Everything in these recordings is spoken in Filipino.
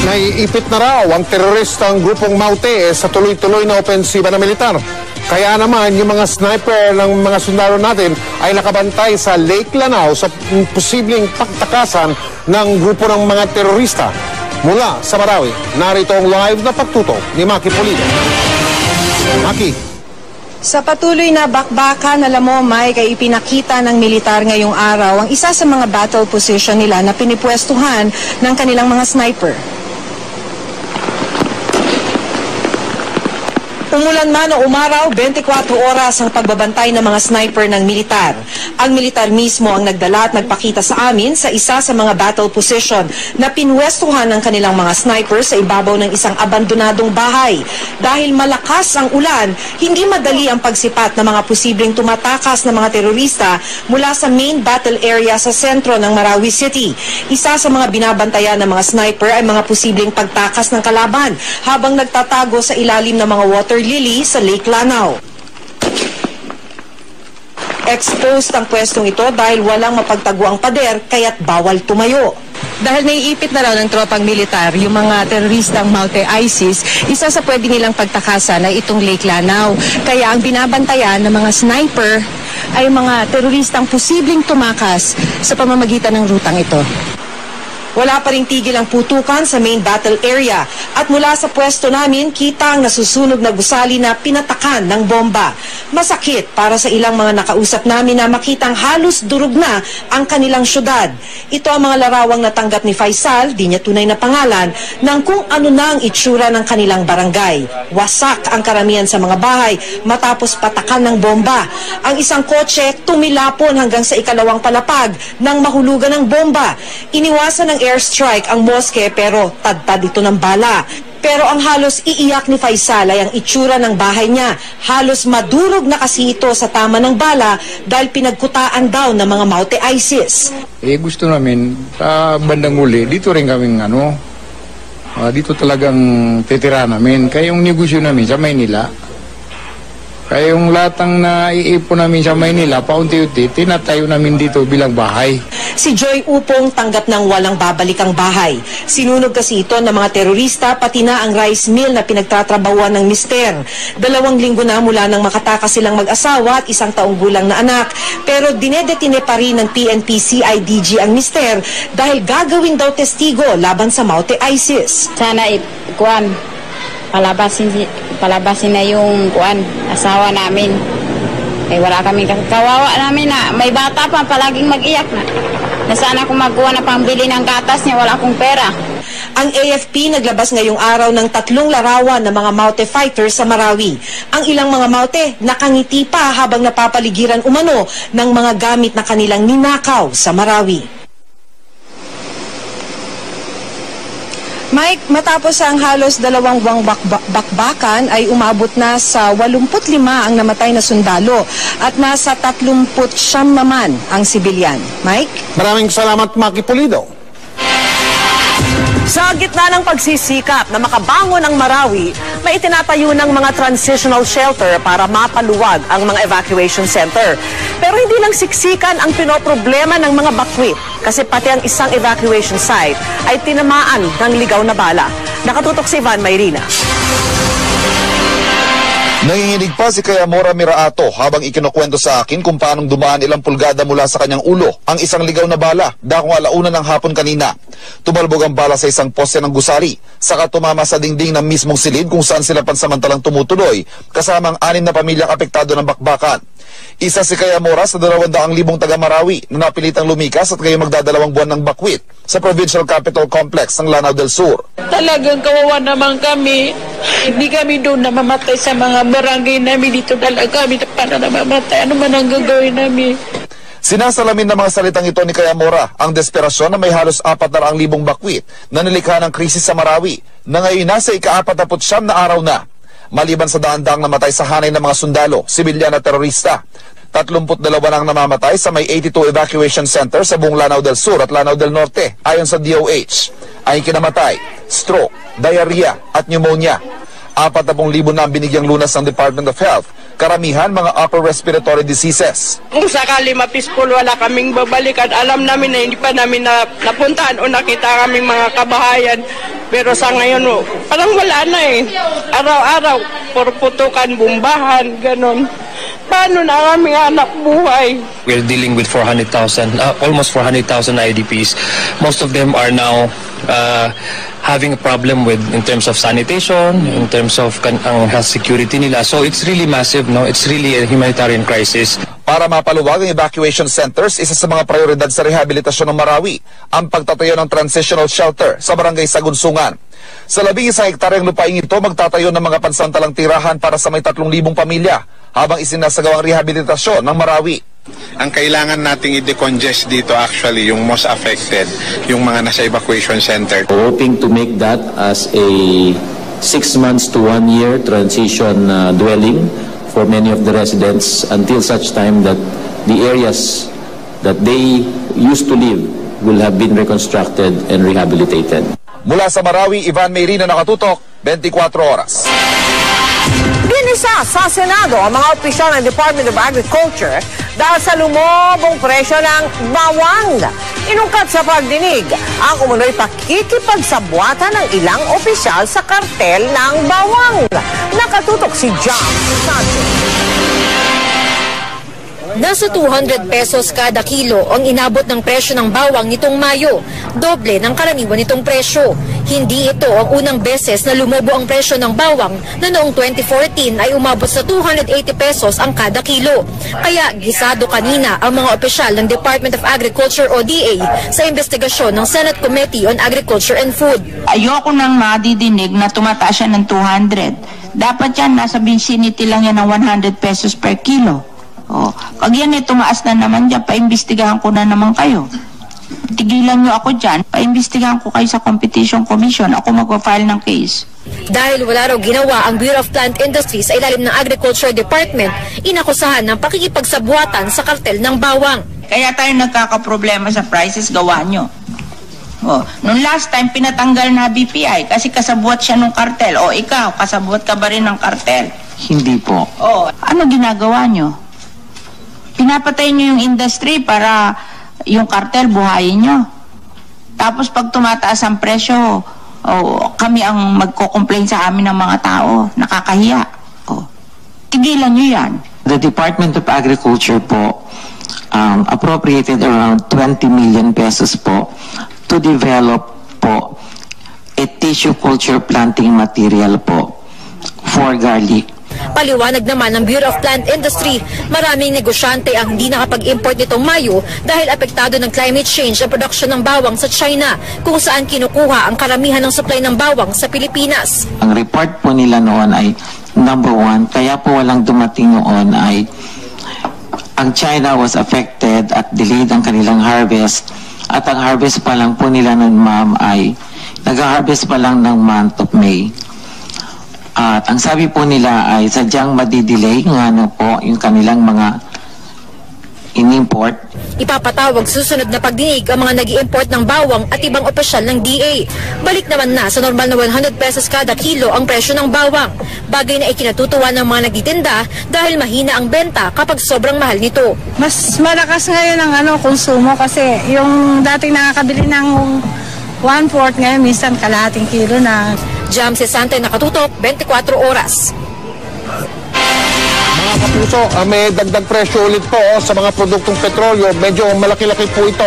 Naiipit na raw ang teroristang grupong Maute sa tuloy-tuloy na opensiba ng militar. Kaya naman yung mga sniper ng mga sundalo natin ay nakabantay sa Lake Lanao sa posibleng pagtakasan ng grupo ng mga terorista. Mula sa Marawi, narito ang live na pagtutok ni Maki Pulido. Maki. Sa patuloy na bakbakan, alam mo, Mike, ay ipinakita ng militar ngayong araw ang isa sa mga battle position nila na pinipwestuhan ng kanilang mga sniper. Umulan man o umaraw, 24 oras ang pagbabantay ng mga sniper ng militar. Ang militar mismo ang nagdala at nagpakita sa amin sa isa sa mga battle position na pinwestuhan ng kanilang mga sniper sa ibabaw ng isang abandonadong bahay. Dahil malakas ang ulan, hindi madali ang pagsipat ng mga posibleng tumatakas na mga terorista mula sa main battle area sa sentro ng Marawi City. Isa sa mga binabantayan ng mga sniper ay mga posibleng pagtakas ng kalaban habang nagtatago sa ilalim ng mga water lily sa Lake Lanao. Exposed ang pwestong ito dahil walang mapagtaguang pader kaya't bawal tumayo. Dahil naiipit na raw ng tropang militar yung mga teroristang Maute ISIS, isa sa pwede nilang pagtakasan ay itong Lake Lanao. Kaya ang binabantayan ng mga sniper ay mga teroristang posibleng tumakas sa pamamagitan ng rutang ito. Wala pa ring tigil ang putukan sa main battle area at mula sa pwesto namin kita ang nasusunog na gusali na pinatakan ng bomba. Masakit para sa ilang mga nakausap namin na makitang halos durog na ang kanilang syudad. Ito ang mga larawang natanggap ni Faisal, di niya tunay na pangalan, ng kung ano na ang itsura ng kanilang barangay. Wasak ang karamihan sa mga bahay matapos patakan ng bomba. Ang isang kotse tumilapon hanggang sa ikalawang palapag nang mahulugan ng bomba. Iniwasan ng airstrike ang moske pero tadtad ito ng bala. Pero ang halos iiyak ni Faisal ay ang itsura ng bahay niya. Halos madurog na kasi ito sa tama ng bala dahil pinagkutaan daw ng mga Maute ISIS. Gusto namin sa bandang uli, dito rin kaming dito talagang titira namin. Kaya yung negosyo namin sa Maynila, kaya yung latang na iipon namin sa Maynila, paunti-unti, tinatayo namin dito bilang bahay. Si Joy Upong tanggap ng walang babalikang bahay. Sinunog kasi ito ng mga terorista pati na ang rice mill na pinagtatrabahuan ng mister. 2 linggo na mula nang makatakas silang mag-asawa at 1 taong gulang na anak. Pero dinedetine pa rin ng PNP CIDG ang mister dahil gagawin daw testigo laban sa Maute ISIS. Sana palabasin na yung asawa namin. Wala kami kawawa namin na may bata pa palaging mag-iyak na sana kung magkuha na pambili ng gatas niya, wala akong pera. Ang AFP naglabas ngayong araw ng 3 larawan ng mga Maute fighters sa Marawi. Ang ilang mga Maute nakangiti pa habang napapaligiran umano ng mga gamit na kanilang ninakaw sa Marawi. Mike, matapos ang halos 2 buwang bakbakan ay umabot na sa 85 ang namatay na sundalo at nasa 39 naman ang sibilyan. Mike? Maraming salamat, Maki Pulido. Sa gitna ng pagsisikap na makabangon ang Marawi, may itinatayo ng mga transitional shelter para mapaluwag ang mga evacuation center. Pero hindi lang siksikan ang pinoproblema ng mga bakwit kasi pati ang isang evacuation site ay tinamaan ng ligaw na bala. Nakatutok si Ivan Mayrina. Nanginginig pa si Kaya Mora Miraato habang ikinukwento sa akin kung paanong dumaan ilang pulgada mula sa kanyang ulo ang isang ligaw na bala dakong 1:00 ng hapon kanina. Tumalbog ang bala sa isang poste ng gusali, saka tumama sa dingding ng mismong silid kung saan sila pansamantalang tumutuloy kasama ang 6 na pamilyang apektado ng bakbakan. Isa si Kaya Mora sa 200,000 taga Marawi na napilitang lumikas at ngayon magdadalawang buwan ng bakwit sa Provincial Capital Complex ng Lanao del Sur. Talagang kawawa naman kami. Hindi kami doon namamatay sa mga barangay namin. Dito talaga kami para namamatay. Ano man ang gagawin namin? Sinasalamin ng mga salitang ito ni Kaya Mora ang desperasyon na may halos 400,000 bakwit na nilikha ng krisis sa Marawi na ngayon nasa ika-49 na araw na. Maliban sa daan-daang namatay sa hanay ng mga sundalo, sibilyan at terorista. 32 na ang namamatay sa may 82 evacuation center sa buong Lanao del Sur at Lanao del Norte ayon sa DOH. Ay kinamatay, stroke, diarrhea at pneumonia. 40,000 na ang binigyang lunas ng Department of Health Karamihan mga upper respiratory diseases. Kung sakali ma-peaceful, wala kaming babalikan. Alam namin na hindi pa namin napuntahan o nakita kaming mga kabahayan. Pero sa ngayon, parang wala na eh. Araw-araw, putukan, bumbahan, ganon. Paano na aming anak buhay? We're dealing with 400,000, almost 400,000 IDPs. Most of them are now having a problem in terms of sanitation, in terms of ang health security nila. So it's really massive, no? It's really a humanitarian crisis. Para mapaluwag ang evacuation centers, isa sa mga prioridad sa rehabilitasyon ng Marawi ang pagtatayo ng transitional shelter sa barangay Sagunsungan. Sa 11 hektaryang lupain ito, magtatayo ng mga pansamantalang tirahan para sa may 3,000 pamilya habang isinasagawang rehabilitasyon ng Marawi. Ang kailangan nating i-decongest dito actually yung most affected, yung mga nasa evacuation center. We're hoping to make that as a 6 months to 1 year transition dwelling for many of the residents until such time that the areas that they used to live will have been reconstructed and rehabilitated. Mula sa Marawi, Ivan Mayrina, Nakatutok, 24 Oras. Ginisa sa Senado ang mga opisyal ng Department of Agriculture dahil sa lumobong presyo ng bawang. Inungkat sa pagdinig ang umunoy pakikipagsabwatan ng ilang opisyal sa kartel ng bawang. Nakatutok si John Sanchez. Nasa 200 pesos kada kilo ang inabot ng presyo ng bawang nitong Mayo, doble ng karaniwan nitong presyo. Hindi ito ang unang beses na lumobo ang presyo ng bawang na noong 2014 ay umabot sa 280 pesos ang kada kilo. Kaya gisado kanina ang mga opisyal ng Department of Agriculture o DA sa investigasyon ng Senate Committee on Agriculture and Food. Ayoko nang madidinig na tumataas siya ng 200. Dapat yan, nasa vicinity lang yan ng 100 pesos per kilo. Pag yan tumaas na naman dyan, paimbestigahan ko na naman kayo. Tigilan nyo ako dyan, paimbestigahan ko kayo sa Competition Commission. Ako mag-file ng case. Dahil wala raw ginawa ang Bureau of Plant Industries sa ilalim ng Agriculture Department, inakusahan ng pakikipagsabuatan sa kartel ng bawang. Kaya tayo nagkakaproblema sa prices, gawa nyo. Nung last time, pinatanggal na BPI kasi kasabuat siya ng kartel. O ikaw, kasabuat ka ba rin ng kartel? Hindi po. Ano ginagawa nyo? Pinapatay nyo yung industry para yung kartel buhayin nyo. Tapos pag tumataas ang presyo, kami ang magko-complain sa amin ng mga tao. Nakakahiya. Tigilan nyo yan. The Department of Agriculture po appropriated around 20 million pesos po to develop po a tissue culture planting material po for garlic. Paliwanag naman ng Bureau of Plant Industry, maraming negosyante ang hindi nakapag-import nitong Mayo dahil apektado ng climate change ang produksyon ng bawang sa China, kung saan kinukuha ang karamihan ng supply ng bawang sa Pilipinas. Ang report po nila noon ay number 1, kaya po walang dumating noon ay ang China was affected at delayed ang kanilang harvest, at ang harvest pa lang po nila noon, ma'am, ay nag-harvest pa lang ng month of May. At ang sabi po nila ay sadyang madidelay nga po yung kanilang mga in-import. Ipapatawag susunod na pagdinig ang mga nag-i-import ng bawang at ibang opisyal ng DA. Balik naman na sa normal na 100 pesos kada kilo ang presyo ng bawang. Bagay na ikinatutuwa ng mga nagtitinda dahil mahina ang benta kapag sobrang mahal nito. Mas malakas ngayon ang konsumo kasi yung dating nakakabili ng 1/4 ngayon minsan kalahating kilo na. Jam Sesante, Nakatutok, 24 Oras. Mga kapuso, may dagdag presyo ulit po sa mga produktong petrolyo. Medyo malaki-laki po ito.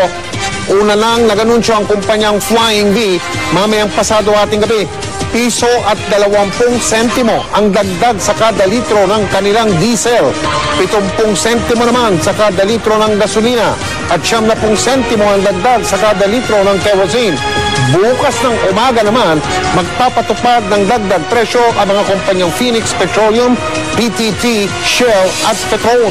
Una lang, nag-anunsyo ang kumpanyang Flying V mamayang pasado ating gabi. Piso at 20 sentimo ang dagdag sa kada litro ng kanilang diesel. 70 sentimo naman sa kada litro ng gasolina. At 90 sentimo ang dagdag sa kada litro ng kerosene. Bukas ng umaga naman, magpapatupad ng dagdag presyo ang mga kumpanyang Phoenix Petroleum, PTT, Shell at Petron.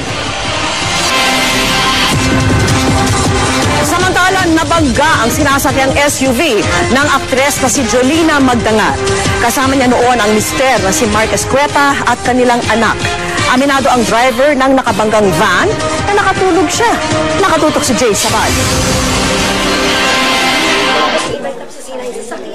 Samantala, nabangga ang sinasakyang SUV ng aktres na si Jolina Magdangat. Kasama niya noon ang mister na si Mark Escueta at kanilang anak. Aminado ang driver ng nakabanggang van na nakatulog siya. Nakatutok si Jay Sabal.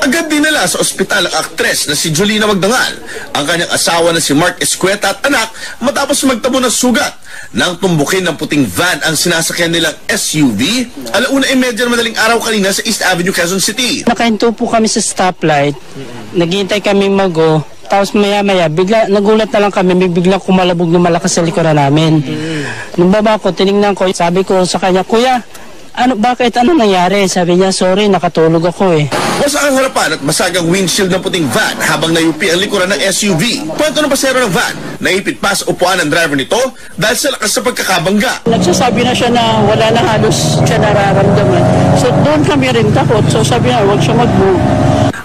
Agad dinala sa ospital ang aktres na si Jolina Magdangal, ang kanyang asawa na si Mark Escueta at anak matapos magtamo ng sugat nang tumbukin ng puting van ang sinasakyan nilang SUV. 1:30 na madaling araw kanina sa East Avenue, Quezon City. Nakahinto po kami sa stoplight, naghihintay kami mag-go, tapos maya-maya, bigla, nagulat na lang kami, bigla kumalabog na malakas sa likuran namin. Nung baba ko, tinignan ko, sabi ko sa kanya, Kuya, bakit nangyari? Sabi niya, sorry, nakatulog ako eh. Wasak ang harapan at basag ang windshield ng puting van habang nayupi ang likuran ng SUV. Kwento ng pasero ng van, naipit pa sa upuan ng driver nito dahil sa lakas sa pagkakabangga. Nagsasabi na siya na wala na halos siya nararamdaman. So doon kami rin takot. So sabi niya, huwag siya mag-move.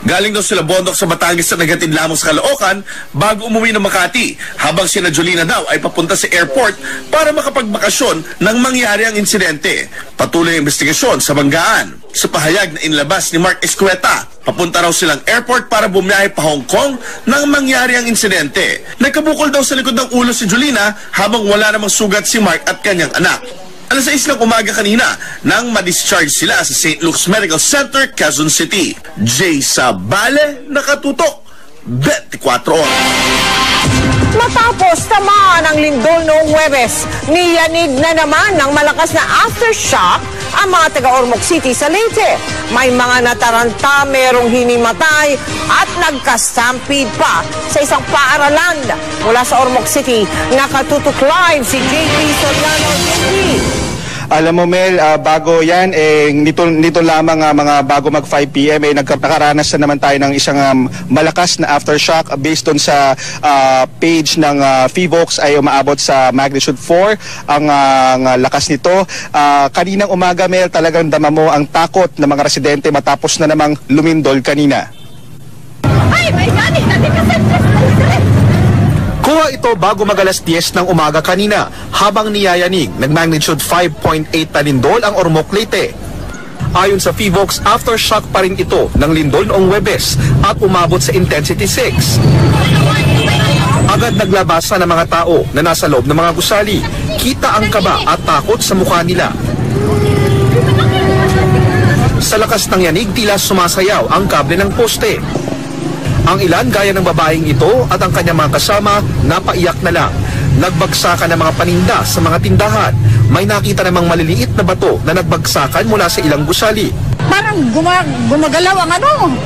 Galing daw sila Bondok sa Batangas na nagatid lamang sa Caloocan bago umuwi ng Makati, habang sina Jolina daw ay papunta sa airport para makapagbakasyon nang mangyari ang insidente. Patuloy ang investigasyon sa banggaan. Sa pahayag na inilabas ni Mark Escueta, papunta raw silang airport para bumiyahe pa Hong Kong nang mangyari ang insidente. Nagkabukol daw sa likod ng ulo si Jolina habang wala namang sugat si Mark at kanyang anak. 6:00 ng umaga kanina nang ma-discharge sila sa St. Luke's Medical Center, Quezon City. Jay Sabale, nakatutok, 24 oras. Matapos tamaan ang lindol noong Huwebes, niyanig na naman ng malakas na aftershock ang mga taga-Ormoc City sa Leyte. May mga nataranta, merong hinimatay at nagka-stampede pa sa isang paaralan. Mula sa Ormoc City, nakatutok live si JP Soriano. Alam mo Mel, bago yan, nito lamang mga bago mag 5 p.m. nakaranas na naman tayo ng isang malakas na aftershock based on sa page ng FIVOX ay umaabot sa magnitude 4 ang lakas nito. Kaninang umaga Mel, talagang dama mo ang takot ng mga residente matapos na namang lumindol kanina. Ay, my God! Kuha ito bago mag-alas 10 ng umaga kanina habang niyayanig ng magnitude 5.8 na lindol ang Ormoc, Leyte. Ayon sa FIVOX, aftershock pa rin ito ng lindol noong Huwebes at umabot sa intensity 6. Agad naglabasan ng mga tao na nasa loob ng mga gusali. Kita ang kaba at takot sa mukha nila. Sa lakas ng yanig, tila sumasayaw ang kable ng poste. Ang ilan gaya ng babaeng ito at ang kanyang mga kasama napaiyak na lang. Nagbagsakan ng mga paninda sa mga tindahan. May nakita namang maliliit na bato na nagbagsakan mula sa ilang gusali. Parang gumagalaw ang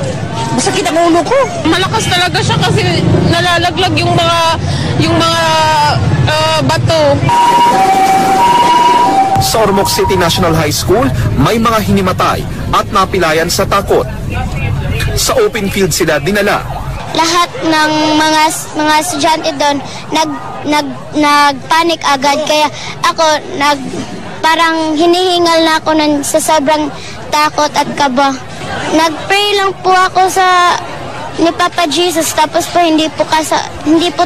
masakit ang ulo ko. Malakas talaga siya kasi nalalaglag yung mga bato. Sa Ormoc City National High School, may mga hinimatay at napilayan sa takot. Sa open field sila dinala. Lahat ng mga estudyante doon nagpanik agad, kaya ako parang hinihingal na ako sa sobrang takot at kaba. Nagpray lang po ako sa ni Papa Jesus, tapos po hindi po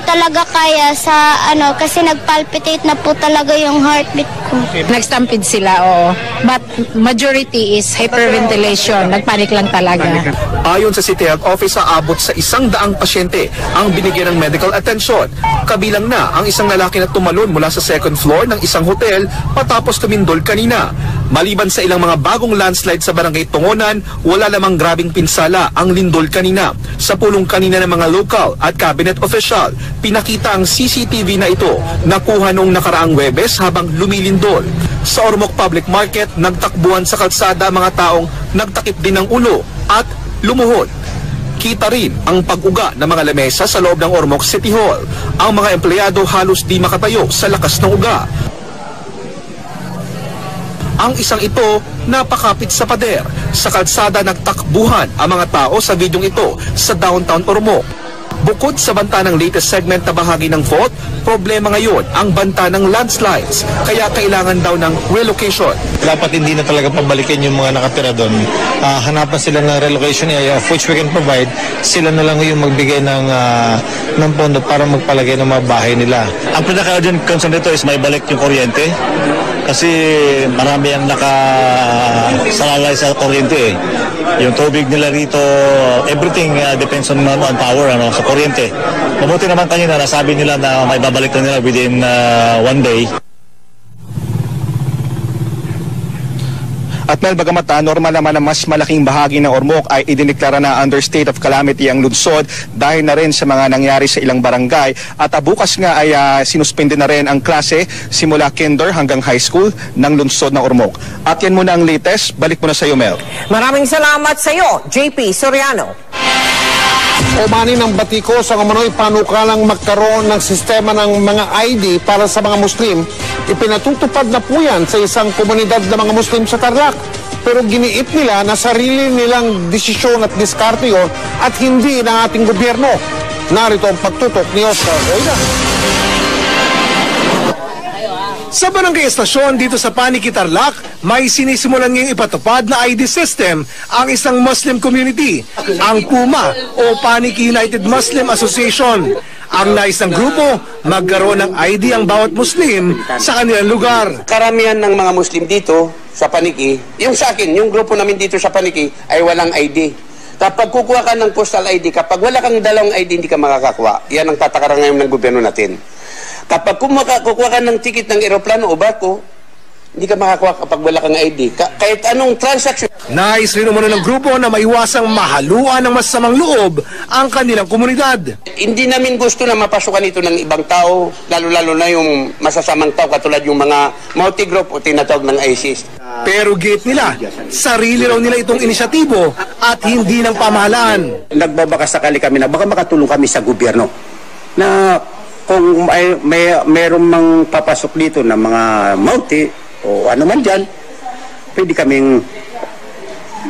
talaga kaya sa kasi nagpalpitate na po talaga yung heartbeat ko. Nagstampede sila, oo. But majority is hyperventilation. Nagpanik lang talaga. Ayon sa City Health Office, aabot sa 100 pasyente ang binigyan ng medical attention. Kabilang na ang isang lalaki na tumalon mula sa second floor ng isang hotel patapos tumindol kanina. Maliban sa ilang mga bagong landslide sa barangay Tungonan, wala namang grabing pinsala ang lindol kanina. Sa pulong kanina ng mga local at cabinet official, pinakita ang CCTV na ito nakuha noong nakaraang Huwebes habang lumilindol. Sa Ormoc Public Market, nagtakbuhan sa kalsada mga taong nagtakip din ng ulo at lumuhod. Kita rin ang pag-uga ng mga lamesa sa loob ng Ormoc City Hall. Ang mga empleyado halos di makatayo sa lakas ng uga. Ang isang ito napakapit sa pader. Sa kalsada nagtakbuhan ang mga tao sa videong ito sa downtown Ormoc. Bukod sa banta ng latest segment na bahagi ng fault, problema ngayon ang banta ng landslides. Kaya kailangan daw ng relocation. Dapat hindi na talaga pabalikin yung mga nakatira doon. Hanapan sila ng relocation area of which we can provide. Sila na lang yung magbigay ng pondo para magpalagay ng mga bahay nila. Ang pinaka-urgent concern nito is may balik yung kuryente. Kasi marami ang nakasalalay sa kuryente eh. Yung tubig nila rito, everything depends on power, sa kuryente. Mabuti naman kanina, nasabi nila na may babalik na nila within 1 day. At Mel, bagamat normal naman na mas malaking bahagi ng Ormoc ay idineklara na under state of calamity ang lungsod dahil na rin sa mga nangyari sa ilang barangay. At bukas nga ay sinuspende na rin ang klase simula kinder hanggang high school ng lungsod ng Ormoc. At yan muna ang latest. Balik muna sa iyo, Mel. Maraming salamat sa iyo, JP Soriano. Umani ng Batikos ang umano'y panukalang magkaroon ng sistema ng mga ID para sa mga Muslim. Ipinatutupad na po yan sa isang komunidad ng mga Muslim sa Tarlac. Pero giniit nila na sarili nilang desisyon at diskarte yun at hindi ng ating gobyerno. Narito ang pagtutok ni Oscar Oida. Sa barangay estasyon dito sa Paniki, Tarlac, may sinisimulan ngayong ipatupad na ID system ang isang Muslim community, ang PUMA o Paniki United Muslim Association. Ang nais ng grupo, magkaroon ng ID ang bawat Muslim sa kanilang lugar. Karamihan ng mga Muslim dito sa Paniki, yung sa akin, yung grupo namin dito sa Paniki ay walang ID. Kapag kukuha ka ng postal ID, kapag wala kang dalawang ID, hindi ka makakakuha. Yan ang patakaran ngayon ng gobyerno natin. Kapag kukuha ka ng ticket ng eroplano o barko, hindi ka makakuha kapag wala kang ID. Kahit anong transaction. Nais rin umano ng grupo na maiwasang mahaluan ng masamang loob ang kanilang komunidad. Hindi namin gusto na mapasukan ito ng ibang tao, lalo-lalo na yung masasamang tao katulad yung mga multi-group o tinatawag ng ISIS. Pero gate nila, sarili raw nila itong inisyatibo at hindi ng pamahalaan. Nagbabaka sakali kami na baka makatulong kami sa gobyerno na kung mayroong mang papasok dito na mga multi o ano man dyan, pwede kaming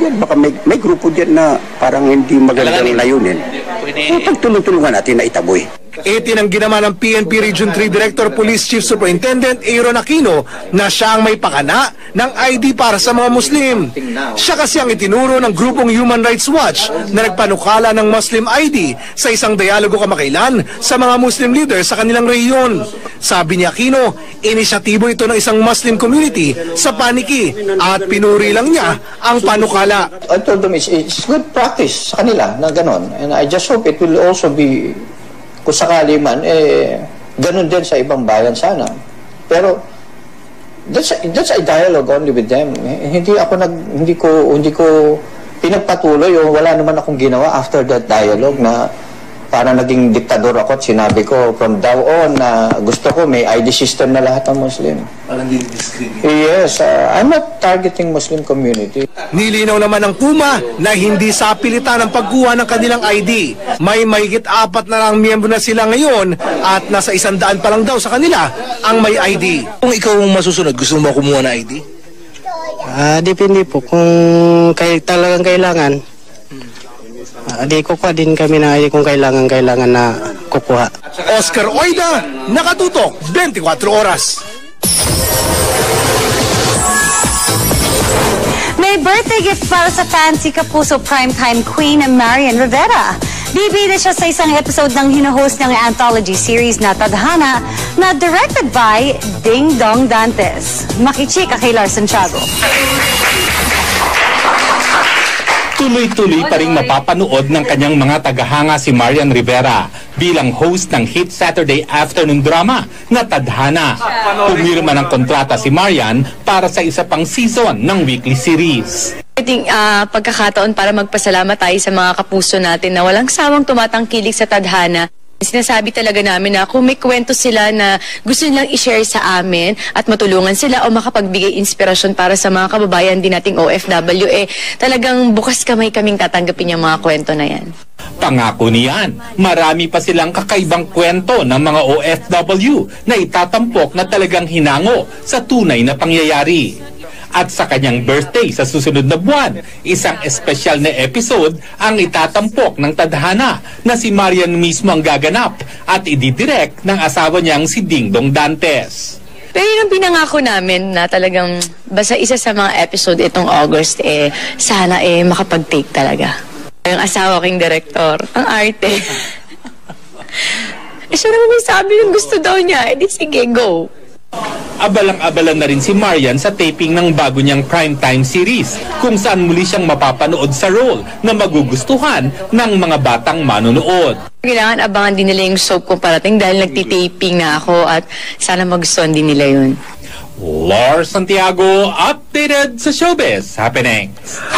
yan, baka may grupo dyan na parang hindi magandang layunin. Pagtulong-tulungan natin na itaboy. Itinanggi naman ng PNP Region 3 Director Police Chief Superintendent Aaron Aquino na siya ang may pakana ng ID para sa mga Muslim. Siya kasi ang itinuro ng grupong Human Rights Watch na nagpanukala ng Muslim ID sa isang dialogo kamakailan sa mga Muslim leaders sa kanilang rehiyon. Sabi ni Aquino, inisyatibo ito ng isang Muslim community sa Paniki at pinuri lang niya ang panukala. I told them it's good practice sa kanila na ganon. And I just hope it will also be, kung sakali man, ganun din sa ibang bayan sana. Pero that's a dialogue only with them. Hindi ko pinagpatuloy o wala naman akong ginawa after that dialogue na parang naging diktador ako at sinabi ko from now on na gusto ko may ID system na lahat ng Muslim. Parang discriminate. Yes, I'm not targeting Muslim community. Nilinaw naman ng PUMA na hindi sapilitan ang pagkuha ng kanilang ID. May mahigit 4 na lang miyembro na sila ngayon at nasa 100 pa lang daw sa kanila ang may ID. Kung ikaw ang masusunod, gusto mo kumuha ng ID? Depende po. Kung talagang kailangan, di kukuha din kami na ID kung kailangan na kukuha. Oscar Oida, nakatutok 24 oras. May birthday gift para sa fancy kapuso primetime queen na Marian Rivera. Bibida siya sa isang episode ng hino-host ng anthology series na Tadhana na directed by Ding Dong Dantes. Makichika kay Lars Santiago. Tuloy-tuloy pa rin mapapanood ng kanyang mga tagahanga si Marian Rivera bilang host ng hit Saturday afternoon drama na Tadhana. Pumirma ng kontrata si Marian para sa isa pang season ng weekly series. Ating pagkakataon para magpasalamat tayo sa mga kapuso natin na walang sawang tumatangkilik sa Tadhana. Sinasabi talaga namin na kung may kwento sila na gusto nilang i-share sa amin at matulungan sila o makapagbigay inspirasyon para sa mga kababayan din nating OFW, talagang bukas kamay kaming tatanggapin yung mga kwento na yan. Pangako niyan, marami pa silang kakaibang kwento ng mga OFW na itatampok na talagang hinango sa tunay na pangyayari. At sa kanyang birthday sa susunod na buwan, isang espesyal na episode ang itatampok ng Tadhana na si Marian mismo ang gaganap at ididirect ng asawa niyang si Ding Dong Dantes. Pero yun ang pinangako namin na talagang basta isa sa mga episode itong August, sana makapag-take talaga. Yung asawa king director, ang arte. Siya naman may sabi yung gusto daw niya, di sige, go. Abalang-abala na rin si Marian sa taping ng bago niyang primetime series kung saan muli siyang mapapanood sa role na magugustuhan ng mga batang manonood. Kailangan abangan din nila yung soap kung parating dahil nagtitaping na ako at sana magustuhan din nila yun. Lars Santiago, updated sa Showbiz Happenings.